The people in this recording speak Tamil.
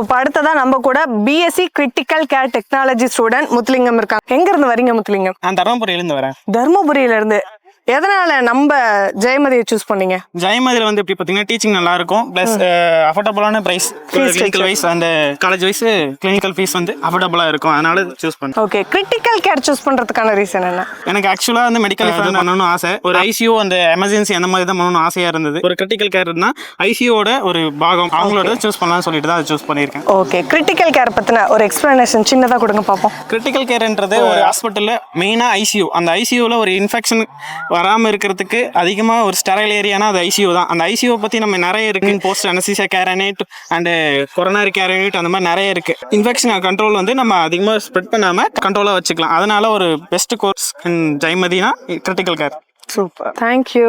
இப்போ அடுத்ததா நம்ம கூட BSc critical care technology student Muthulingam இருக்காங்க. எங்க இருந்து வரீங்க முத்துலிங்கம்? நான் தருமபுரியில இருந்து வரேன். தர்மபுரியில இருந்து. எதனால நம்ம ஜெயமதியை சூஸ் பண்ணீங்க? ஜெயமதியில வந்து எப்படி பார்த்தீங்கன்னா டீச்சிங் நல்லா இருக்கும், பிளஸ் அஃபோர்டபுளான பிரைஸ், கிளினிக்கல் வைஸ் அந்த காலேஜ் வைஸ் கிளினிக்கல் ஃபீஸ் வந்து அஃபோர்டபுளா இருக்கும், அதனால சூஸ் பண்ணேன். ஓகே, கிரிட்டிக்கல் கேர் சூஸ் பண்றதுக்கான ரீசன் என்ன? எனக்கு ஆக்சுவலா வந்து மெடிக்கல் ஃபீல்ட் பண்ணணும்னு ஆசை. ஒரு ஐசியூ அந்த எமர்ஜென்சி அந்த மாதிரி தான் பண்ணணும்னு ஆசையா இருந்தது. ஒரு கிரிட்டிக்கல் கேர்னா ஐசியூவோட ஒரு பாகம், அவங்களோட சூஸ் பண்ணலாம்னு சொல்லிட்டு தான் சூஸ் பண்ணியிருக்கேன். ஓகே, கிரிட்டிக்கல் கேர் பத்தின ஒரு எக்ஸ்பிளனேஷன் சின்னதா கொடுங்க பாப்போம். கிரிட்டிக்கல் கேர்ன்றது ஒரு ஹாஸ்பிட்டல்ல மெயினா ஐசியூ. அந்த ஐசியூல ஒரு இன்ஃபெக்ஷன் வராம இருக்கிறதுக்கு அதிகமா ஒரு ஸ்டெரைல் ஏரியானா அது ஐசியூ தான். அந்த ஐசியூ பத்தி நம்ம நிறைய இருக்கு, post anaesthesia care unit and coronary care unit, அந்த மாதிரி நிறைய இருக்கு. இன்ஃபெக்ஷன் கண்ட்ரோல் வந்து நம்ம அதிகமா ஸ்ப்ரெட் பண்ணாம கண்ட்ரோலா வச்சுக்கலாம். அதனால ஒரு பெஸ்ட் கோர்ஸ் இன் ஜெயமதினா கிரிட்டிக்கல் கேர். Super, thank you.